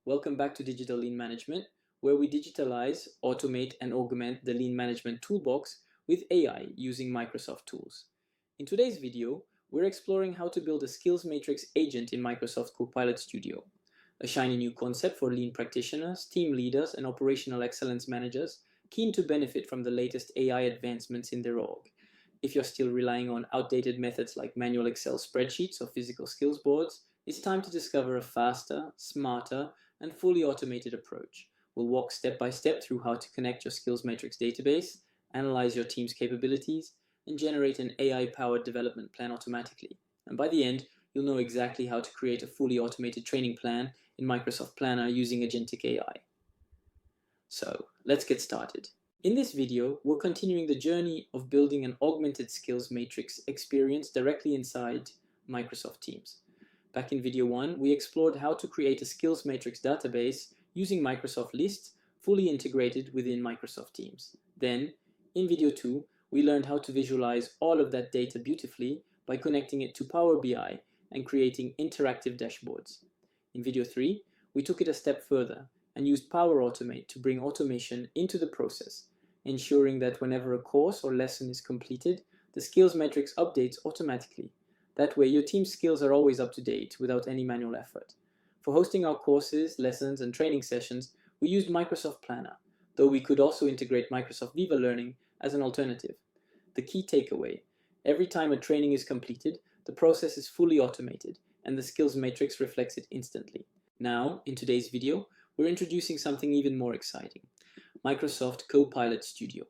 Welcome back to Digital Lean Management, where we digitalize, automate, and augment the lean management toolbox with AI using Microsoft tools. In today's video, we're exploring how to build a skills matrix agent in Microsoft Copilot Studio, a shiny new concept for lean practitioners, team leaders, and operational excellence managers keen to benefit from the latest AI advancements in their org. If you're still relying on outdated methods like manual Excel spreadsheets or physical skills boards, it's time to discover a faster, smarter, and fully automated approach. We'll walk step by step through how to connect your skills matrix database, analyze your team's capabilities, and generate an AI-powered development plan automatically. And by the end, you'll know exactly how to create a fully automated training plan in Microsoft Planner using Agentic AI. So, let's get started. In this video, we're continuing the journey of building an augmented skills matrix experience directly inside Microsoft Teams. Back in video 1, we explored how to create a skills matrix database using Microsoft List, fully integrated within Microsoft Teams. Then, in video 2, we learned how to visualize all of that data beautifully by connecting it to Power BI and creating interactive dashboards. In video 3, we took it a step further and used Power Automate to bring automation into the process, ensuring that whenever a course or lesson is completed, the skills matrix updates automatically. That way, your team's skills are always up to date without any manual effort. For hosting our courses, lessons, and training sessions, we used Microsoft Planner, though we could also integrate Microsoft Viva Learning as an alternative. The key takeaway: every time a training is completed, the process is fully automated, and the skills matrix reflects it instantly. Now, in today's video, we're introducing something even more exciting: Microsoft Copilot Studio.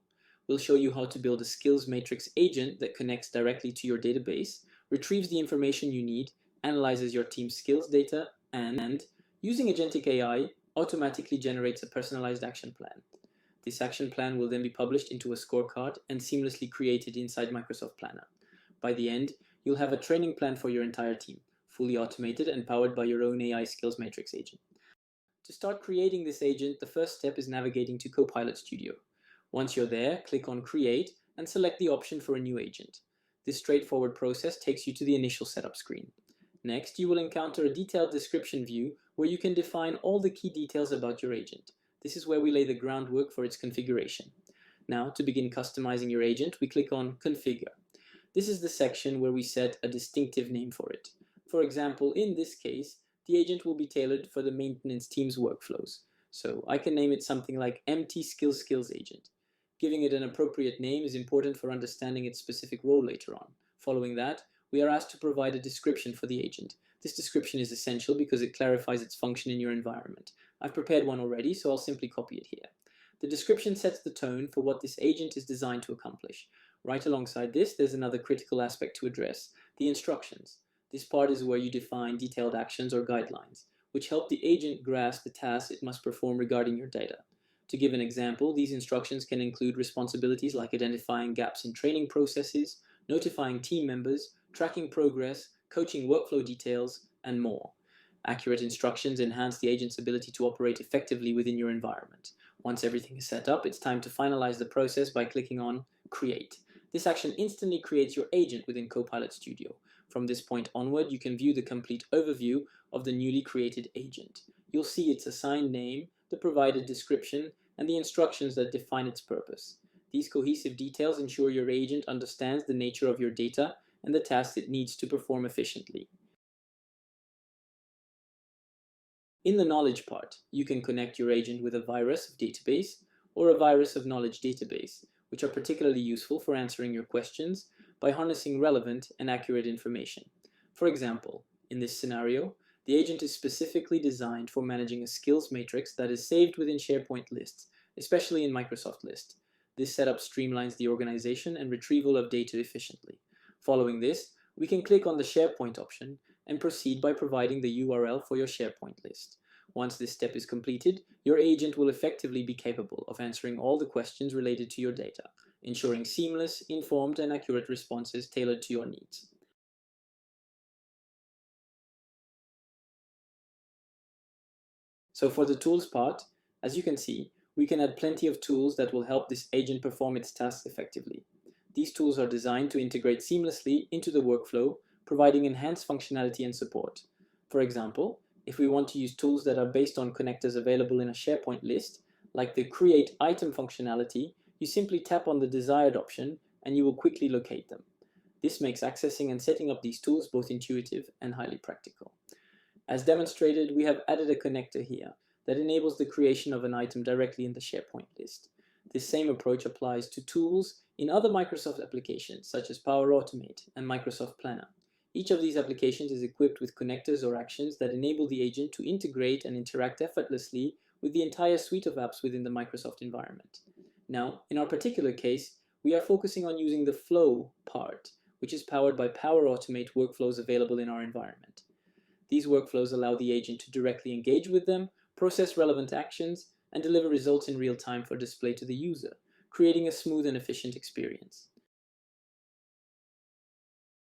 We'll show you how to build a skills matrix agent that connects directly to your database, retrieves the information you need, analyzes your team's skills data, and using Agentic AI, automatically generates a personalized action plan. This action plan will then be published into a scorecard and seamlessly created inside Microsoft Planner. By the end, you'll have a training plan for your entire team, fully automated and powered by your own AI skills matrix agent. To start creating this agent, the first step is navigating to Copilot Studio. Once you're there, click on Create and select the option for a new agent. This straightforward process takes you to the initial setup screen. Next, you will encounter a detailed description view where you can define all the key details about your agent. This is where we lay the groundwork for its configuration. Now, to begin customizing your agent, we click on Configure. This is the section where we set a distinctive name for it. For example, in this case, the agent will be tailored for the maintenance team's workflows. So I can name it something like MT Skills Agent. Giving it an appropriate name is important for understanding its specific role later on. Following that, we are asked to provide a description for the agent. This description is essential because it clarifies its function in your environment. I've prepared one already, so I'll simply copy it here. The description sets the tone for what this agent is designed to accomplish. Right alongside this, there's another critical aspect to address: the instructions. This part is where you define detailed actions or guidelines, which help the agent grasp the tasks it must perform regarding your data. To give an example, these instructions can include responsibilities like identifying gaps in training processes, notifying team members, tracking progress, coaching workflow details, and more. Accurate instructions enhance the agent's ability to operate effectively within your environment. Once everything is set up, it's time to finalize the process by clicking on Create. This action instantly creates your agent within Copilot Studio. From this point onward, you can view the complete overview of the newly created agent. You'll see its assigned name, the provided description, and the instructions that define its purpose. These cohesive details ensure your agent understands the nature of your data and the tasks it needs to perform efficiently. In the knowledge part, you can connect your agent with a virus of database or a virus of knowledge database, which are particularly useful for answering your questions by harnessing relevant and accurate information. For example, in this scenario, the agent is specifically designed for managing a skills matrix that is saved within SharePoint lists, especially in Microsoft List. This setup streamlines the organization and retrieval of data efficiently. Following this, we can click on the SharePoint option and proceed by providing the URL for your SharePoint list. Once this step is completed, your agent will effectively be capable of answering all the questions related to your data, ensuring seamless, informed, and accurate responses tailored to your needs. So for the tools part, as you can see, we can add plenty of tools that will help this agent perform its tasks effectively. These tools are designed to integrate seamlessly into the workflow, providing enhanced functionality and support. For example, If we want to use tools that are based on connectors available in a SharePoint list, like the Create Item functionality, you simply tap on the desired option and you will quickly locate them. This makes accessing and setting up these tools both intuitive and highly practical. As demonstrated, we have added a connector here that enables the creation of an item directly in the SharePoint list. This same approach applies to tools in other Microsoft applications such as Power Automate and Microsoft Planner. Each of these applications is equipped with connectors or actions that enable the agent to integrate and interact effortlessly with the entire suite of apps within the Microsoft environment. Now, in our particular case, we are focusing on using the flow part, which is powered by Power Automate workflows available in our environment. These workflows allow the agent to directly engage with them, process relevant actions, and deliver results in real time for display to the user, creating a smooth and efficient experience.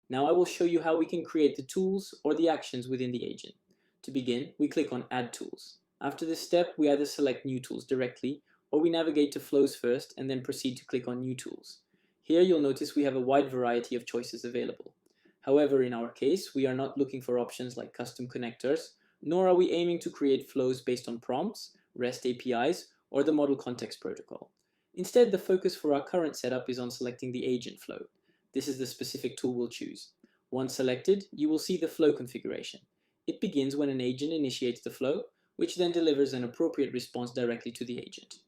Now I will show you how we can create the tools or the actions within the agent. To begin, we click on Add Tools. After this step, we either select New Tools directly, or we navigate to Flows first and then proceed to click on New Tools. Here you'll notice we have a wide variety of choices available. However, in our case, we are not looking for options like custom connectors, nor are we aiming to create flows based on prompts, REST APIs, or the Model Context Protocol. Instead, the focus for our current setup is on selecting the agent flow. This is the specific tool we'll choose. Once selected, you will see the flow configuration. It begins when an agent initiates the flow, which then delivers an appropriate response directly to the agent.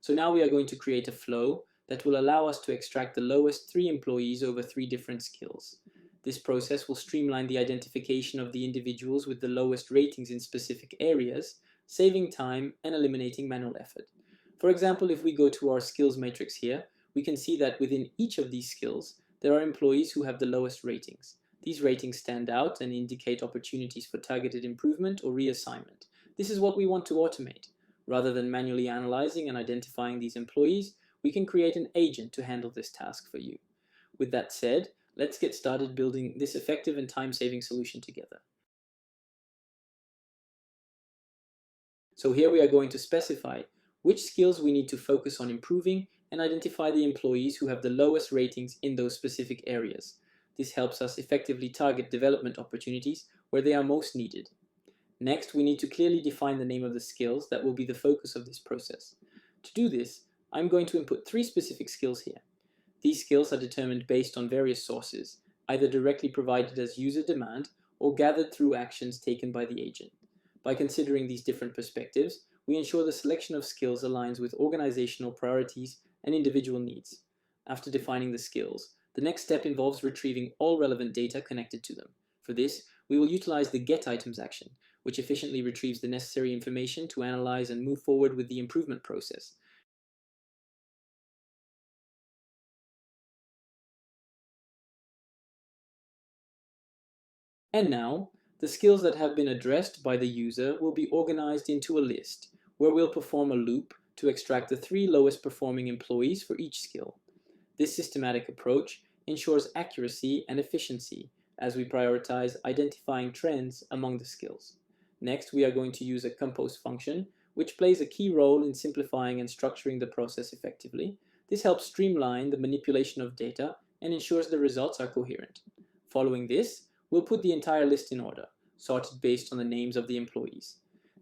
So now we are going to create a flow that will allow us to extract the lowest 3 employees over 3 different skills. This process will streamline the identification of the individuals with the lowest ratings in specific areas, saving time and eliminating manual effort. For example, if we go to our skills matrix here, we can see that within each of these skills, there are employees who have the lowest ratings. These ratings stand out and indicate opportunities for targeted improvement or reassignment. This is what we want to automate. Rather than manually analyzing and identifying these employees, we can create an agent to handle this task for you. With that said, let's get started building this effective and time-saving solution together. So here we are going to specify which skills we need to focus on improving and identify the employees who have the lowest ratings in those specific areas. This helps us effectively target development opportunities where they are most needed. Next, we need to clearly define the name of the skills that will be the focus of this process. To do this, I'm going to input 3 specific skills here. These skills are determined based on various sources, either directly provided as user demand or gathered through actions taken by the agent. By considering these different perspectives, we ensure the selection of skills aligns with organizational priorities and individual needs. After defining the skills, the next step involves retrieving all relevant data connected to them. For this, we will utilize the getItems action, which efficiently retrieves the necessary information to analyze and move forward with the improvement process. And now, the skills that have been addressed by the user will be organized into a list, where we'll perform a loop to extract the 3 lowest performing employees for each skill. This systematic approach ensures accuracy and efficiency as we prioritize identifying trends among the skills. Next, we are going to use a compose function, which plays a key role in simplifying and structuring the process effectively. This helps streamline the manipulation of data and ensures the results are coherent. Following this, we'll put the entire list in order, sorted based on the names of the employees.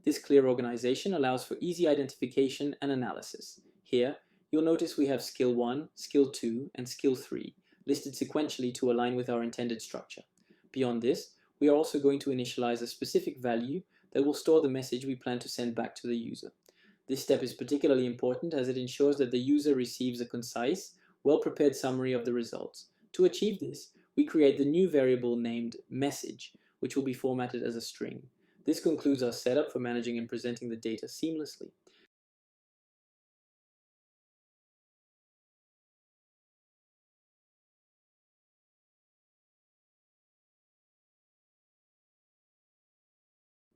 This clear organization allows for easy identification and analysis. Here, you'll notice we have Skill 1, Skill 2, and Skill 3 listed sequentially to align with our intended structure. Beyond this, we are also going to initialize a specific value that will store the message we plan to send back to the user. This step is particularly important as it ensures that the user receives a concise, well-prepared summary of the results. To achieve this, we create the new variable named message, which will be formatted as a string. This concludes our setup for managing and presenting the data seamlessly.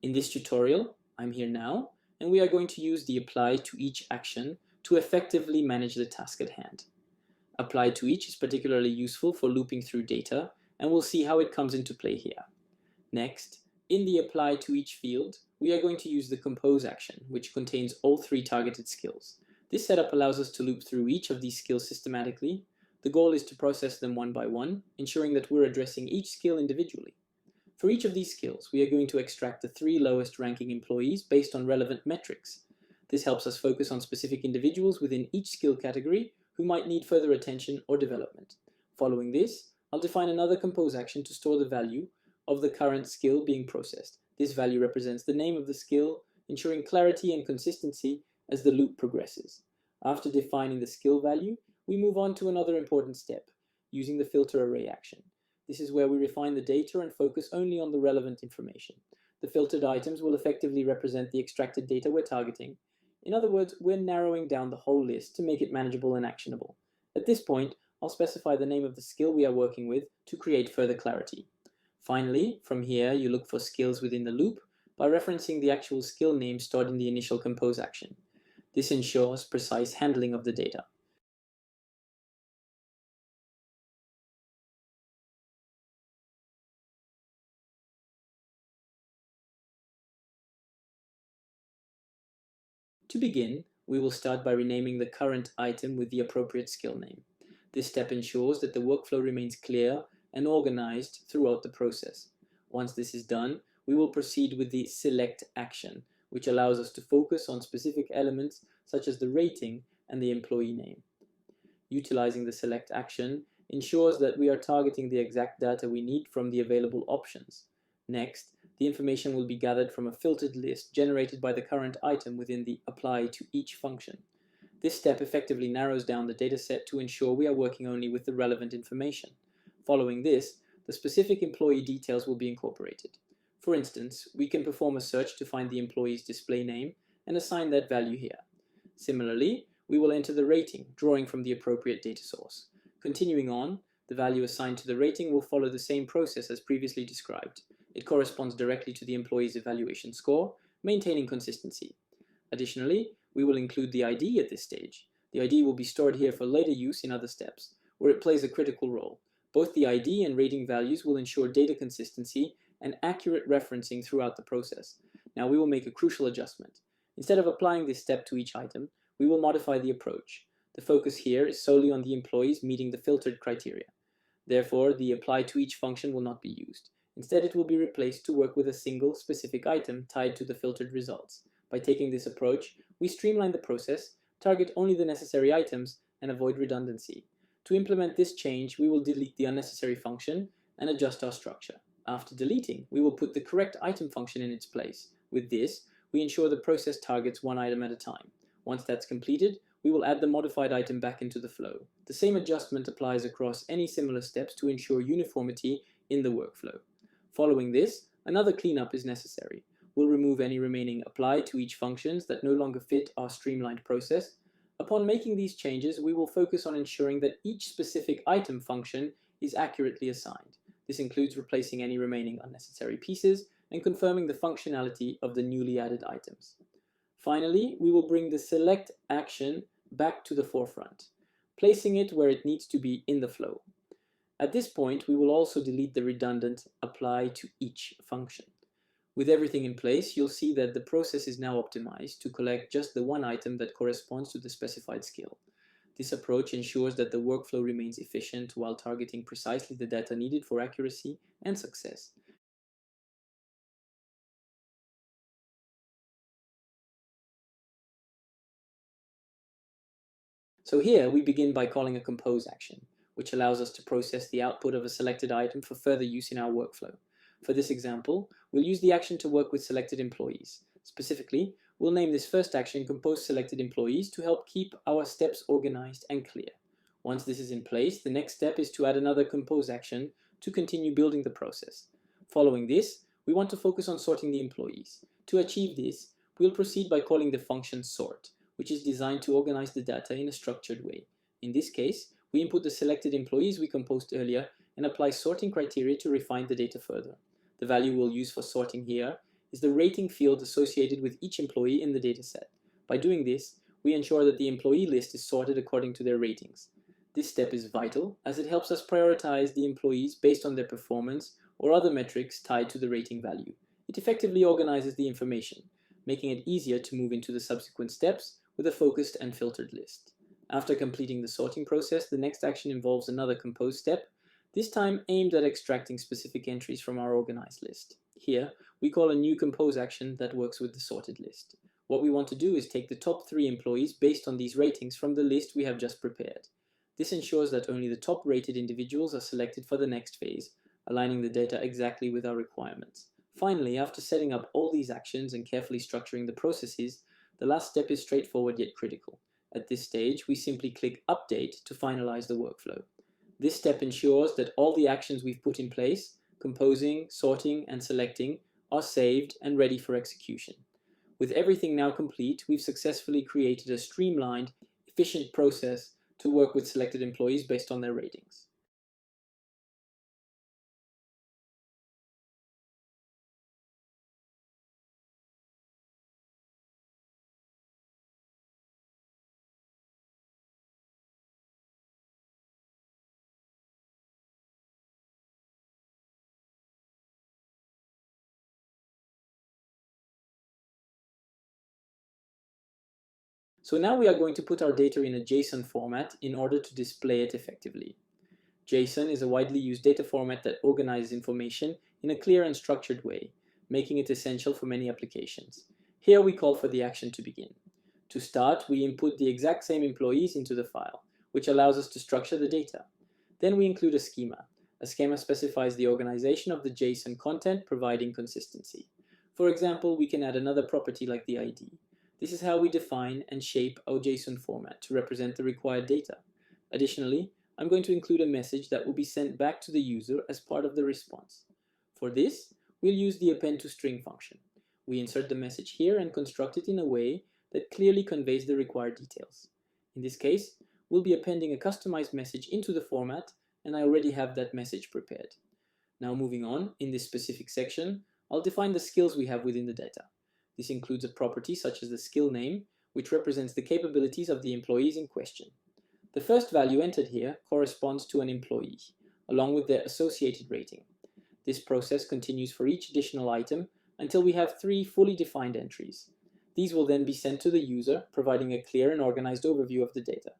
In this tutorial, I'm here now, and we are going to use the apply to each action to effectively manage the task at hand. Apply to each is particularly useful for looping through data, and we'll see how it comes into play here. Next, in the apply to each field, we are going to use the compose action, which contains all 3 targeted skills. This setup allows us to loop through each of these skills systematically, The goal is to process them one by one, ensuring that we're addressing each skill individually. For each of these skills, we are going to extract the 3 lowest ranking employees based on relevant metrics. This helps us focus on specific individuals within each skill category who might need further attention or development. Following this, I'll define another compose action to store the value of the current skill being processed. This value represents the name of the skill, ensuring clarity and consistency as the loop progresses. After defining the skill value, we move on to another important step, using the filter array action. This is where we refine the data and focus only on the relevant information. The filtered items will effectively represent the extracted data we're targeting. In other words, we're narrowing down the whole list to make it manageable and actionable. At this point, I'll specify the name of the skill we are working with to create further clarity. Finally, from here, you look for skills within the loop by referencing the actual skill name stored in the initial compose action. This ensures precise handling of the data. To begin, we will start by renaming the current item with the appropriate skill name. This step ensures that the workflow remains clear and organized throughout the process. Once this is done, we will proceed with the select action, which allows us to focus on specific elements such as the rating and the employee name. Utilizing the select action ensures that we are targeting the exact data we need from the available options. Next, the information will be gathered from a filtered list generated by the current item within the apply to each function. This step effectively narrows down the dataset to ensure we are working only with the relevant information. Following this, the specific employee details will be incorporated. For instance, we can perform a search to find the employee's display name and assign that value here. Similarly, we will enter the rating, drawing from the appropriate data source. Continuing on, the value assigned to the rating will follow the same process as previously described. It corresponds directly to the employee's evaluation score, maintaining consistency. Additionally, we will include the ID at this stage. The ID will be stored here for later use in other steps, where it plays a critical role. Both the ID and rating values will ensure data consistency and accurate referencing throughout the process. Now we will make a crucial adjustment. Instead of applying this step to each item, we will modify the approach. The focus here is solely on the employees meeting the filtered criteria. Therefore, the apply to each function will not be used. Instead, it will be replaced to work with a single specific item tied to the filtered results. By taking this approach, we streamline the process, target only the necessary items, and avoid redundancy. To implement this change, we will delete the unnecessary function and adjust our structure. After deleting, we will put the correct item function in its place. With this, we ensure the process targets one item at a time. Once that's completed, we will add the modified item back into the flow. The same adjustment applies across any similar steps to ensure uniformity in the workflow. Following this, another cleanup is necessary. We'll remove any remaining apply to each functions that no longer fit our streamlined process. Upon making these changes, we will focus on ensuring that each specific item function is accurately assigned. This includes replacing any remaining unnecessary pieces and confirming the functionality of the newly added items. Finally, we will bring the select action back to the forefront, placing it where it needs to be in the flow. At this point, we will also delete the redundant apply to each function. With everything in place, you'll see that the process is now optimized to collect just the one item that corresponds to the specified skill. This approach ensures that the workflow remains efficient while targeting precisely the data needed for accuracy and success. So here we begin by calling a compose action, which allows us to process the output of a selected item for further use in our workflow. For this example, we'll use the action to work with selected employees. Specifically, we'll name this first action compose selected employees to help keep our steps organized and clear. Once this is in place, the next step is to add another compose action to continue building the process. Following this, we want to focus on sorting the employees. To achieve this, we'll proceed by calling the function sort, which is designed to organize the data in a structured way. In this case, we input the selected employees we composed earlier and apply sorting criteria to refine the data further. The value we'll use for sorting here is the rating field associated with each employee in the dataset. By doing this, we ensure that the employee list is sorted according to their ratings. This step is vital as it helps us prioritize the employees based on their performance or other metrics tied to the rating value. It effectively organizes the information, making it easier to move into the subsequent steps with a focused and filtered list. After completing the sorting process, the next action involves another compose step, this time aimed at extracting specific entries from our organized list. Here, we call a new compose action that works with the sorted list. What we want to do is take the top 3 employees based on these ratings from the list we have just prepared. This ensures that only the top rated individuals are selected for the next phase, aligning the data exactly with our requirements. Finally, after setting up all these actions and carefully structuring the processes, the last step is straightforward yet critical. At this stage, we simply click Update to finalize the workflow. This step ensures that all the actions we've put in place, composing, sorting, and selecting, are saved and ready for execution. With everything now complete, we've successfully created a streamlined, efficient process to work with selected employees based on their ratings. So now we are going to put our data in a JSON format in order to display it effectively. JSON is a widely used data format that organizes information in a clear and structured way, making it essential for many applications. Here we call for the action to begin. To start, we input the exact same employees into the file, which allows us to structure the data. Then we include a schema. A schema specifies the organization of the JSON content, providing consistency. For example, we can add another property like the ID. This is how we define and shape our JSON format to represent the required data. Additionally, I'm going to include a message that will be sent back to the user as part of the response. For this, we'll use the append to string function. We insert the message here and construct it in a way that clearly conveys the required details. In this case, we'll be appending a customized message into the format, and I already have that message prepared. Now moving on, in this specific section, I'll define the skills we have within the data. This includes a property such as the skill name, which represents the capabilities of the employees in question. The first value entered here corresponds to an employee, along with their associated rating. This process continues for each additional item until we have 3 fully defined entries. These will then be sent to the user, providing a clear and organized overview of the data.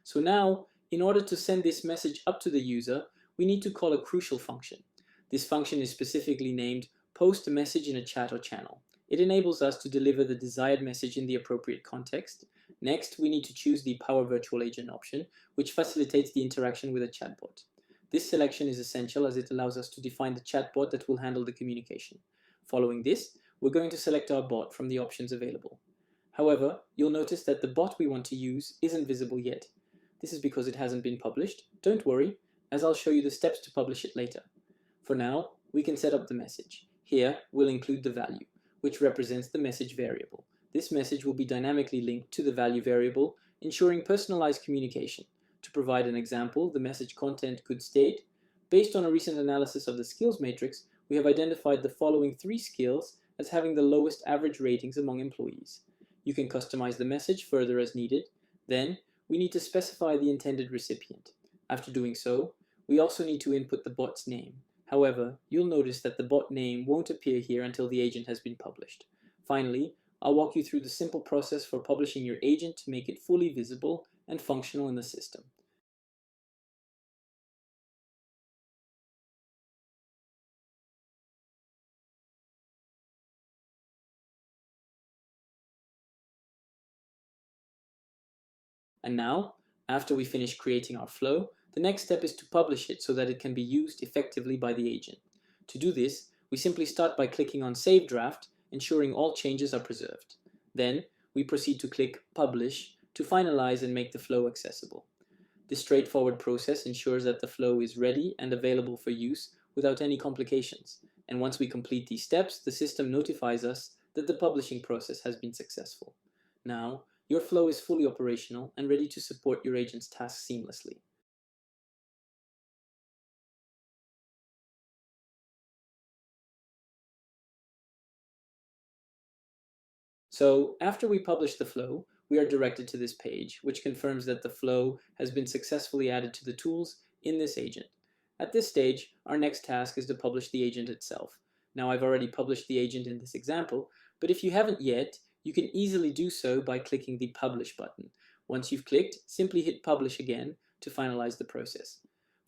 So now, in order to send this message up to the user, we need to call a crucial function. This function is specifically named Post a Message in a Chat or Channel. It enables us to deliver the desired message in the appropriate context. Next, we need to choose the Power Virtual Agent option, which facilitates the interaction with a chatbot. This selection is essential as it allows us to define the chatbot that will handle the communication. Following this, we're going to select our bot from the options available. However, you'll notice that the bot we want to use isn't visible yet. This is because it hasn't been published. Don't worry, as I'll show you the steps to publish it later. For now, we can set up the message. Here, we'll include the value, which represents the message variable. This message will be dynamically linked to the value variable, ensuring personalized communication. To provide an example, the message content could state, based on a recent analysis of the skills matrix, we have identified the following 3 skills as having the lowest average ratings among employees. You can customize the message further as needed. Then, we need to specify the intended recipient. After doing so, we also need to input the bot's name. However, you'll notice that the bot name won't appear here until the agent has been published. Finally, I'll walk you through the simple process for publishing your agent to make it fully visible and functional in the system. And now, after we finish creating our flow, the next step is to publish it so that it can be used effectively by the agent. To do this, we simply start by clicking on Save Draft, ensuring all changes are preserved. Then, we proceed to click Publish to finalize and make the flow accessible. This straightforward process ensures that the flow is ready and available for use without any complications. And once we complete these steps, the system notifies us that the publishing process has been successful. Now, your flow is fully operational and ready to support your agent's tasks seamlessly. So after we publish the flow, we are directed to this page, which confirms that the flow has been successfully added to the tools in this agent. At this stage, our next task is to publish the agent itself. Now I've already published the agent in this example, but if you haven't yet, you can easily do so by clicking the Publish button. Once you've clicked, simply hit Publish again to finalize the process.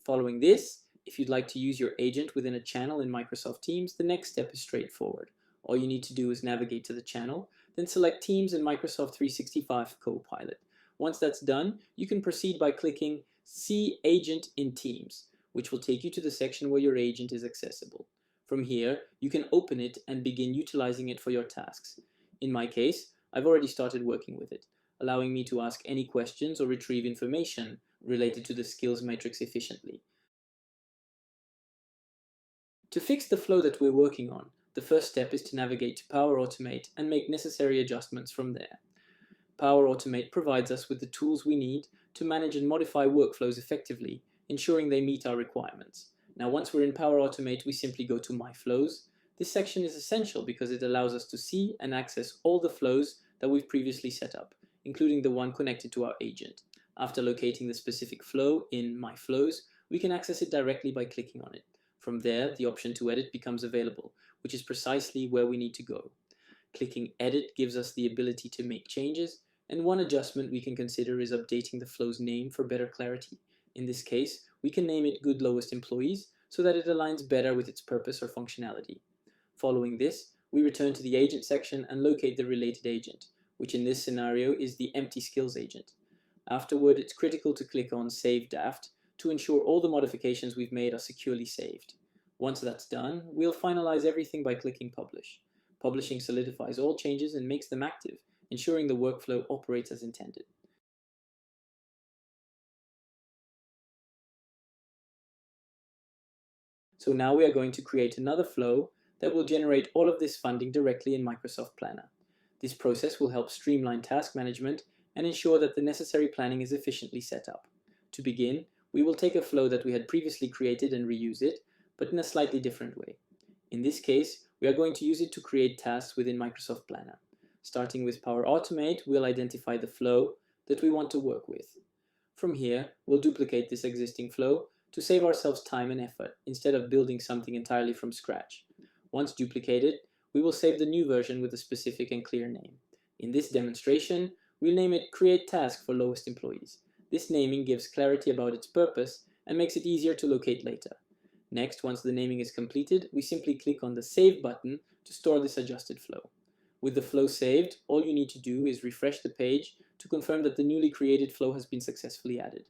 Following this, if you'd like to use your agent within a channel in Microsoft Teams, the next step is straightforward. All you need to do is navigate to the channel, then select Teams in Microsoft 365 Copilot. Once that's done, you can proceed by clicking See Agent in Teams, which will take you to the section where your agent is accessible. From here, you can open it and begin utilizing it for your tasks. In my case, I've already started working with it, allowing me to ask any questions or retrieve information related to the skills matrix efficiently. To fix the flow that we're working on, the first step is to navigate to Power Automate and make necessary adjustments from there. Power Automate provides us with the tools we need to manage and modify workflows effectively, ensuring they meet our requirements. Now, once we're in Power Automate, we simply go to My Flows. This section is essential because it allows us to see and access all the flows that we've previously set up, including the one connected to our agent. After locating the specific flow in My Flows, we can access it directly by clicking on it. From there, the option to edit becomes available, which is precisely where we need to go. Clicking Edit gives us the ability to make changes, and one adjustment we can consider is updating the flow's name for better clarity. In this case, we can name it Good Lowest Employees so that it aligns better with its purpose or functionality. Following this, we return to the Agent section and locate the related agent, which in this scenario is the Empty Skills agent. Afterward, it's critical to click on Save Draft to ensure all the modifications we've made are securely saved. Once that's done, we'll finalize everything by clicking Publish. Publishing solidifies all changes and makes them active, ensuring the workflow operates as intended. So now we are going to create another flow that will generate all of this funding directly in Microsoft Planner. This process will help streamline task management and ensure that the necessary planning is efficiently set up. To begin, we will take a flow that we had previously created and reuse it, but in a slightly different way. In this case, we are going to use it to create tasks within Microsoft Planner. Starting with Power Automate, we'll identify the flow that we want to work with. From here, we'll duplicate this existing flow to save ourselves time and effort instead of building something entirely from scratch. Once duplicated, we will save the new version with a specific and clear name. In this demonstration, we'll name it Create Task for Lowest Employees. This naming gives clarity about its purpose and makes it easier to locate later. Next, once the naming is completed, we simply click on the Save button to store this adjusted flow. With the flow saved, all you need to do is refresh the page to confirm that the newly created flow has been successfully added.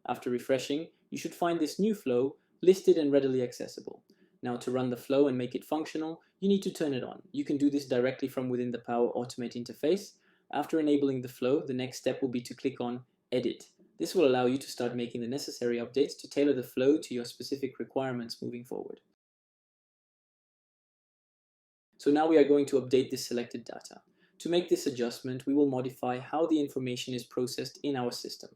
After refreshing, you should find this new flow listed and readily accessible. Now, to run the flow and make it functional, you need to turn it on. You can do this directly from within the Power Automate interface. After enabling the flow, the next step will be to click on Edit. This will allow you to start making the necessary updates to tailor the flow to your specific requirements moving forward. So now we are going to update this selected data. To make this adjustment, we will modify how the information is processed in our system.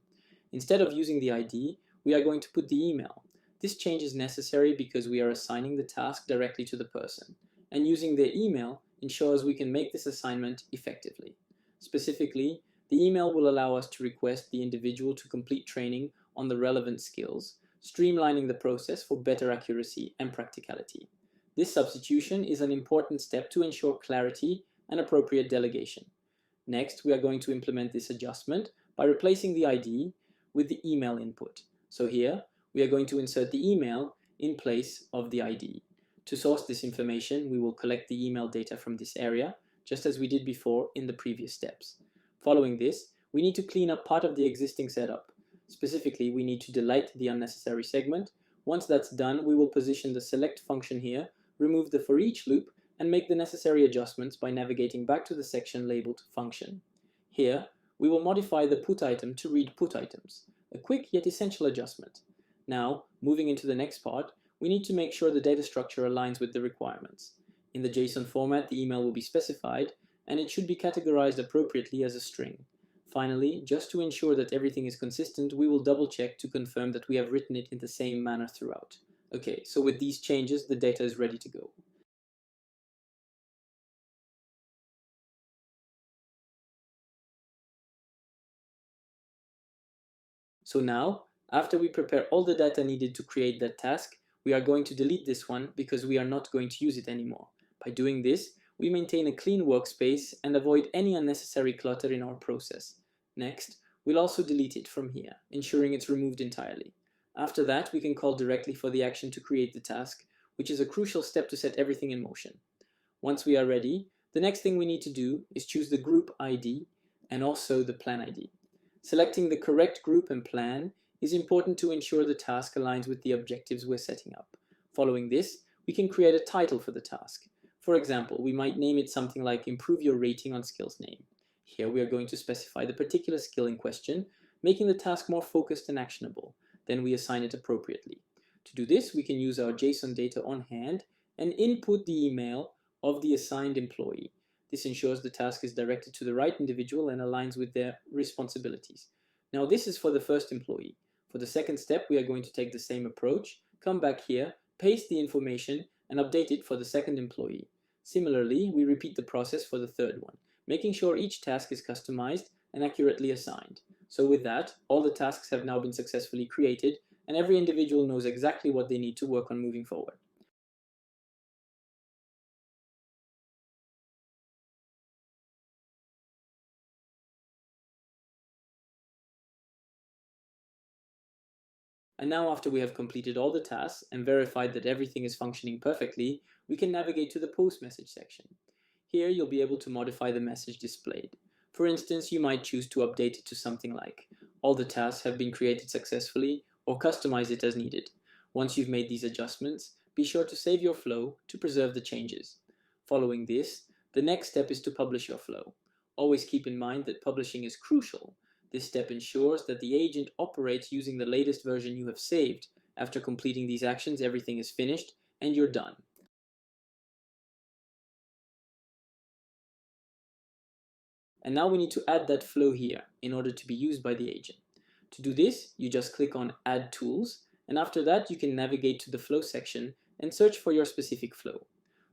Instead of using the ID, we are going to put the email. This change is necessary because we are assigning the task directly to the person, and using their email ensures we can make this assignment effectively. Specifically, the email will allow us to request the individual to complete training on the relevant skills, streamlining the process for better accuracy and practicality. This substitution is an important step to ensure clarity and appropriate delegation. Next, we are going to implement this adjustment by replacing the ID with the email input. So here, we are going to insert the email in place of the ID. To source this information, we will collect the email data from this area, just as we did before in the previous steps. Following this, we need to clean up part of the existing setup. Specifically, we need to delete the unnecessary segment. Once that's done, we will position the select function here, remove the for each loop, and make the necessary adjustments by navigating back to the section labeled function. Here, we will modify the put item to read put items, a quick yet essential adjustment. Now, moving into the next part, we need to make sure the data structure aligns with the requirements. In the JSON format, the email will be specified, and it should be categorized appropriately as a string. Finally, just to ensure that everything is consistent, we will double check to confirm that we have written it in the same manner throughout. Okay, so with these changes, the data is ready to go. So now, After we prepare all the data needed to create that task, we are going to delete this one because we are not going to use it anymore. By doing this, we maintain a clean workspace and avoid any unnecessary clutter in our process. Next, we'll also delete it from here, ensuring it's removed entirely. After that, we can call directly for the action to create the task, which is a crucial step to set everything in motion. Once we are ready, the next thing we need to do is choose the group ID and also the plan ID. Selecting the correct group and plan is important to ensure the task aligns with the objectives we're setting up. Following this, we can create a title for the task. For example, we might name it something like Improve Your Rating on Skills Name. Here we are going to specify the particular skill in question, making the task more focused and actionable. Then we assign it appropriately. To do this, we can use our JSON data on hand and input the email of the assigned employee. This ensures the task is directed to the right individual and aligns with their responsibilities. Now this is for the first employee. For the second step, we are going to take the same approach, come back here, paste the information, and update it for the second employee. Similarly, we repeat the process for the third one, making sure each task is customized and accurately assigned. So with that, all the tasks have now been successfully created, and every individual knows exactly what they need to work on moving forward. And now after we have completed all the tasks and verified that everything is functioning perfectly, we can navigate to the post message section. Here you'll be able to modify the message displayed. For instance, you might choose to update it to something like, all the tasks have been created successfully, or customize it as needed. Once you've made these adjustments, be sure to save your flow to preserve the changes. Following this, the next step is to publish your flow. Always keep in mind that publishing is crucial. This step ensures that the agent operates using the latest version you have saved. After completing these actions, everything is finished and you're done. And now we need to add that flow here in order to be used by the agent. To do this, you just click on Add Tools, and after that you can navigate to the Flow section and search for your specific flow.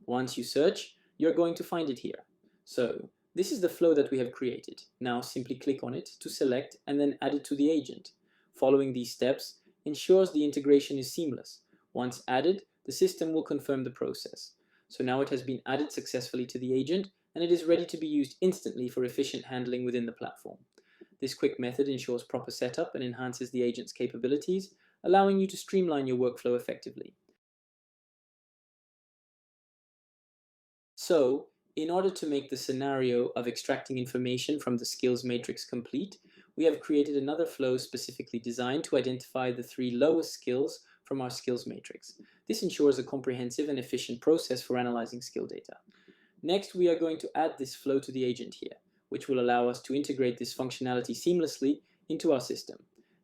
Once you search, you're going to find it here. So, this is the flow that we have created. Now simply click on it to select and then add it to the agent. Following these steps ensures the integration is seamless. Once added, the system will confirm the process. So now it has been added successfully to the agent, and it is ready to be used instantly for efficient handling within the platform. This quick method ensures proper setup and enhances the agent's capabilities, allowing you to streamline your workflow effectively. So, in order to make the scenario of extracting information from the skills matrix complete, we have created another flow specifically designed to identify the 3 lowest skills from our skills matrix. This ensures a comprehensive and efficient process for analyzing skill data. Next, we are going to add this flow to the agent here, which will allow us to integrate this functionality seamlessly into our system.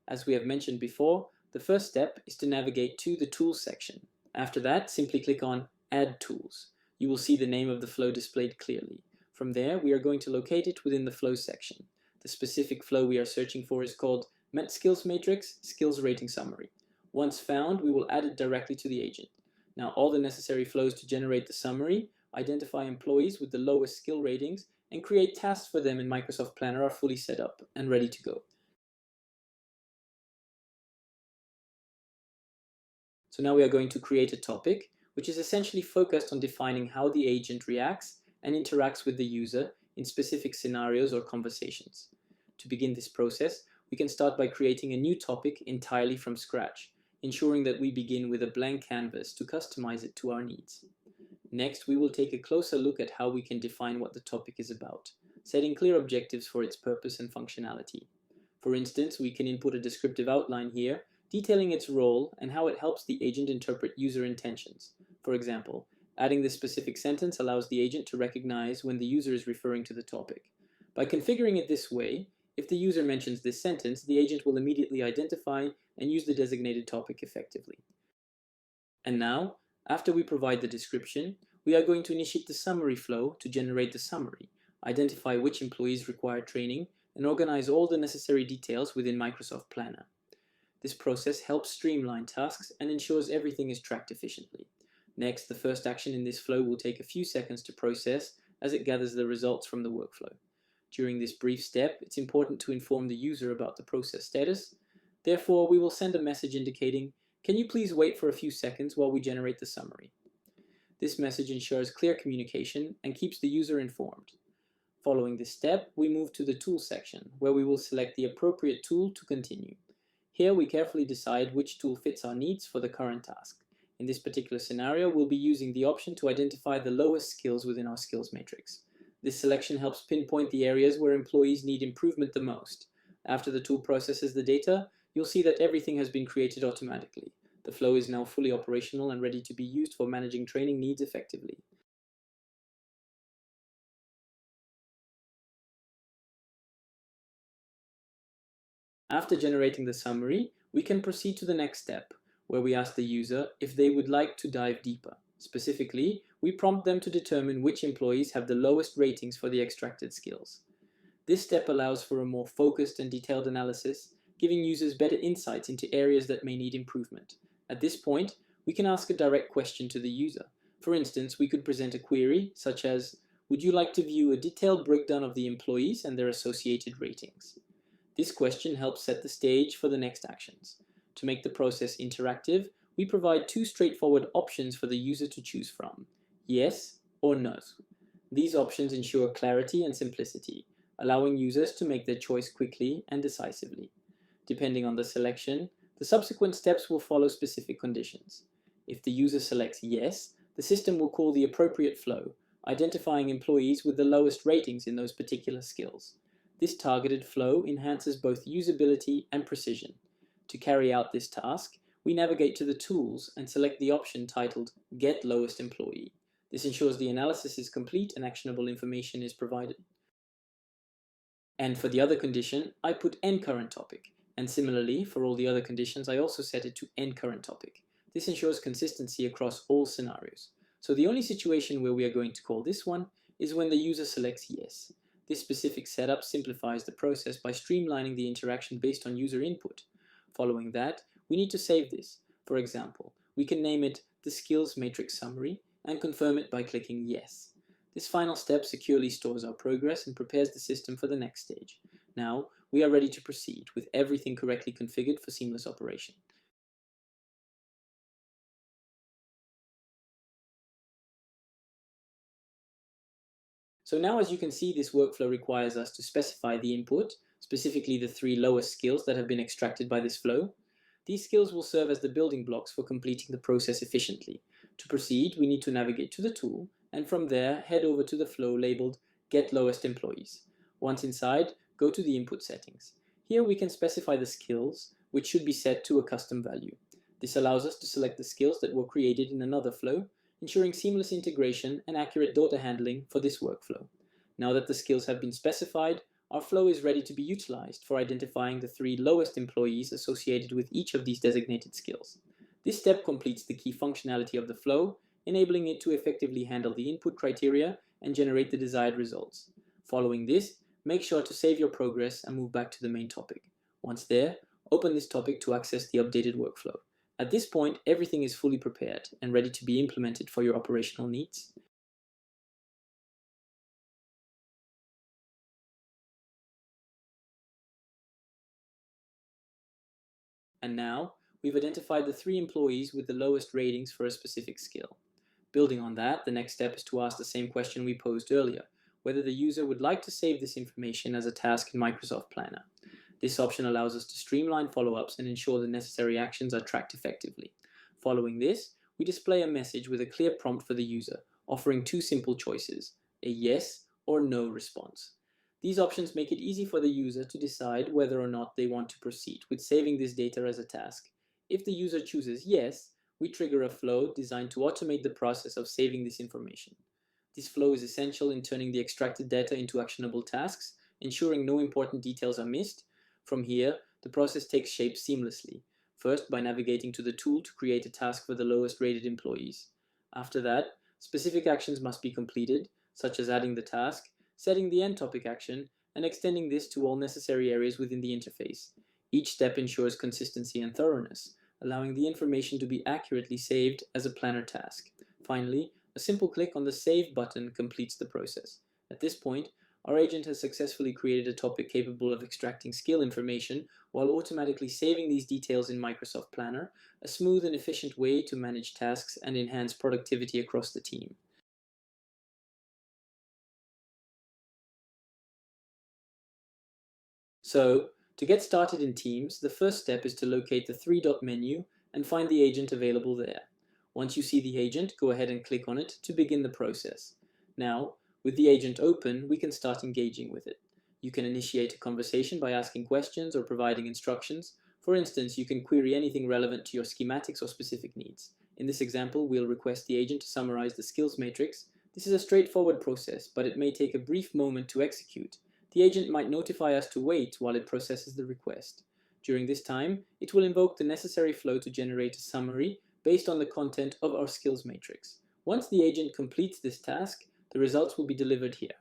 As we have mentioned before, the first step is to navigate to the Tools section. After that, simply click on Add Tools. You will see the name of the flow displayed clearly. From there, we are going to locate it within the Flow section. The specific flow we are searching for is called Met Skills Matrix Skills Rating Summary. Once found, we will add it directly to the agent. Now, all the necessary flows to generate the summary, identify employees with the lowest skill ratings, and create tasks for them in Microsoft Planner are fully set up and ready to go. So now we are going to create a topic, which is essentially focused on defining how the agent reacts and interacts with the user in specific scenarios or conversations. To begin this process, we can start by creating a new topic entirely from scratch, ensuring that we begin with a blank canvas to customize it to our needs. Next, we will take a closer look at how we can define what the topic is about, setting clear objectives for its purpose and functionality. For instance, we can input a descriptive outline here, detailing its role and how it helps the agent interpret user intentions. For example, adding this specific sentence allows the agent to recognize when the user is referring to the topic. By configuring it this way, if the user mentions this sentence, the agent will immediately identify and use the designated topic effectively. And now, after we provide the description, we are going to initiate the summary flow to generate the summary, identify which employees require training, and organize all the necessary details within Microsoft Planner. This process helps streamline tasks and ensures everything is tracked efficiently. Next, the first action in this flow will take a few seconds to process as it gathers the results from the workflow. During this brief step, it's important to inform the user about the process status. Therefore, we will send a message indicating, "Can you please wait for a few seconds while we generate the summary?" This message ensures clear communication and keeps the user informed. Following this step, we move to the Tools section, where we will select the appropriate tool to continue. Here we carefully decide which tool fits our needs for the current task. In this particular scenario, we'll be using the option to identify the lowest skills within our skills matrix. This selection helps pinpoint the areas where employees need improvement the most. After the tool processes the data, you'll see that everything has been created automatically. The flow is now fully operational and ready to be used for managing training needs effectively. After generating the summary, we can proceed to the next step, where we ask the user if they would like to dive deeper. Specifically, we prompt them to determine which employees have the lowest ratings for the extracted skills. This step allows for a more focused and detailed analysis, giving users better insights into areas that may need improvement. At this point, we can ask a direct question to the user. For instance, we could present a query such as, "Would you like to view a detailed breakdown of the employees and their associated ratings?" This question helps set the stage for the next actions. To make the process interactive, we provide two straightforward options for the user to choose from: yes or no. These options ensure clarity and simplicity, allowing users to make their choice quickly and decisively. Depending on the selection, the subsequent steps will follow specific conditions. If the user selects yes, the system will call the appropriate flow, identifying employees with the lowest ratings in those particular skills. This targeted flow enhances both usability and precision. To carry out this task, we navigate to the Tools and select the option titled Get Lowest Employee. This ensures the analysis is complete and actionable information is provided. And for the other condition, I put End Current Topic. And similarly, for all the other conditions, I also set it to End Current Topic. This ensures consistency across all scenarios. So the only situation where we are going to call this one is when the user selects yes. This specific setup simplifies the process by streamlining the interaction based on user input. Following that, we need to save this. For example, we can name it the Skills Matrix Summary and confirm it by clicking Yes. This final step securely stores our progress and prepares the system for the next stage. Now, we are ready to proceed with everything correctly configured for seamless operation. So now, as you can see, this workflow requires us to specify the input, specifically the three lowest skills that have been extracted by this flow. These skills will serve as the building blocks for completing the process efficiently. To proceed, we need to navigate to the tool, and from there, head over to the flow labeled Get Lowest Employees. Once inside, go to the input settings. Here we can specify the skills, which should be set to a custom value. This allows us to select the skills that were created in another flow, ensuring seamless integration and accurate data handling for this workflow. Now that the skills have been specified, our flow is ready to be utilized for identifying the three lowest employees associated with each of these designated skills. This step completes the key functionality of the flow, enabling it to effectively handle the input criteria and generate the desired results. Following this, make sure to save your progress and move back to the main topic. Once there, open this topic to access the updated workflow. At this point, everything is fully prepared and ready to be implemented for your operational needs. And now, we've identified the three employees with the lowest ratings for a specific skill. Building on that, the next step is to ask the same question we posed earlier, whether the user would like to save this information as a task in Microsoft Planner. This option allows us to streamline follow-ups and ensure the necessary actions are tracked effectively. Following this, we display a message with a clear prompt for the user, offering two simple choices, a yes or no response. These options make it easy for the user to decide whether or not they want to proceed with saving this data as a task. If the user chooses yes, we trigger a flow designed to automate the process of saving this information. This flow is essential in turning the extracted data into actionable tasks, ensuring no important details are missed. From here, the process takes shape seamlessly, first by navigating to the tool to create a task for the lowest rated employees. After that, specific actions must be completed, such as adding the task, setting the end topic action, and extending this to all necessary areas within the interface. Each step ensures consistency and thoroughness, allowing the information to be accurately saved as a planner task. Finally, a simple click on the Save button completes the process. At this point, our agent has successfully created a topic capable of extracting skill information while automatically saving these details in Microsoft Planner, a smooth and efficient way to manage tasks and enhance productivity across the team. So, to get started in Teams, the first step is to locate the three-dot menu and find the agent available there. Once you see the agent, go ahead and click on it to begin the process. Now, with the agent open, we can start engaging with it. You can initiate a conversation by asking questions or providing instructions. For instance, you can query anything relevant to your schematics or specific needs. In this example, we'll request the agent to summarize the skills matrix. This is a straightforward process, but it may take a brief moment to execute. The agent might notify us to wait while it processes the request. During this time, it will invoke the necessary flow to generate a summary based on the content of our skills matrix. Once the agent completes this task, the results will be delivered here.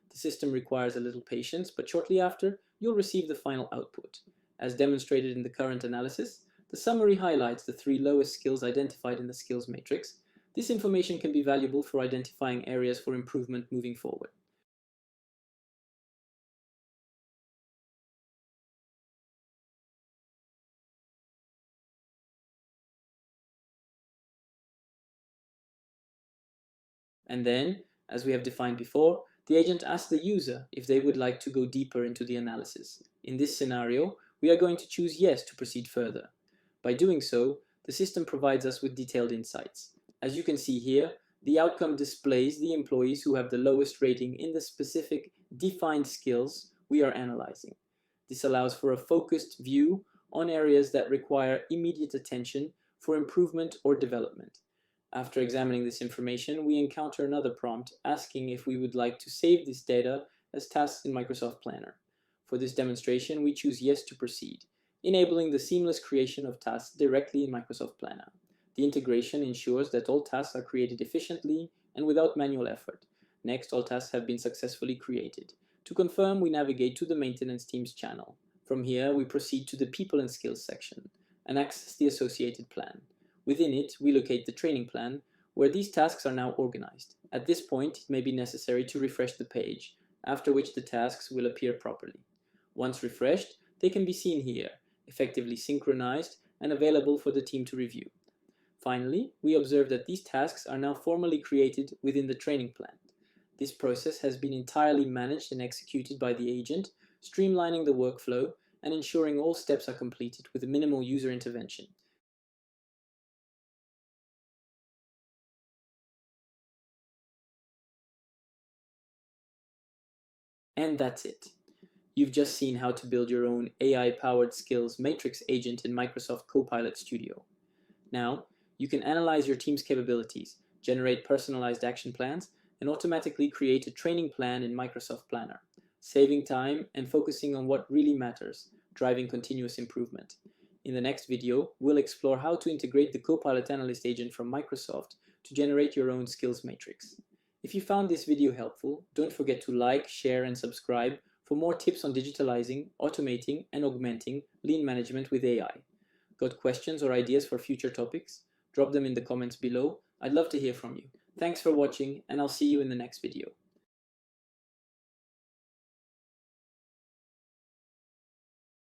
The system requires a little patience, but shortly after, you'll receive the final output. As demonstrated in the current analysis, the summary highlights the 3 lowest skills identified in the skills matrix. This information can be valuable for identifying areas for improvement moving forward. And then, as we have defined before, the agent asks the user if they would like to go deeper into the analysis. In this scenario, we are going to choose yes to proceed further. By doing so, the system provides us with detailed insights. As you can see here, the outcome displays the employees who have the lowest rating in the specific defined skills we are analyzing. This allows for a focused view on areas that require immediate attention for improvement or development. After examining this information, we encounter another prompt asking if we would like to save this data as tasks in Microsoft Planner. For this demonstration, we choose yes to proceed, enabling the seamless creation of tasks directly in Microsoft Planner. The integration ensures that all tasks are created efficiently and without manual effort. Next, all tasks have been successfully created. To confirm, we navigate to the Maintenance Teams channel. From here, we proceed to the People and Skills section and access the associated plan. Within it, we locate the training plan, where these tasks are now organized. At this point, it may be necessary to refresh the page, after which the tasks will appear properly. Once refreshed, they can be seen here, effectively synchronized and available for the team to review. Finally, we observe that these tasks are now formally created within the training plan. This process has been entirely managed and executed by the agent, streamlining the workflow and ensuring all steps are completed with minimal user intervention. And that's it. You've just seen how to build your own AI-powered skills matrix agent in Microsoft Copilot Studio. Now, you can analyze your team's capabilities, generate personalized action plans, and automatically create a training plan in Microsoft Planner, saving time and focusing on what really matters, driving continuous improvement. In the next video, we'll explore how to integrate the Copilot Analyst agent from Microsoft to generate your own skills matrix. If you found this video helpful, don't forget to like, share, and subscribe for more tips on digitalizing, automating, and augmenting lean management with AI. Got questions or ideas for future topics? Drop them in the comments below. I'd love to hear from you. Thanks for watching, and I'll see you in the next video.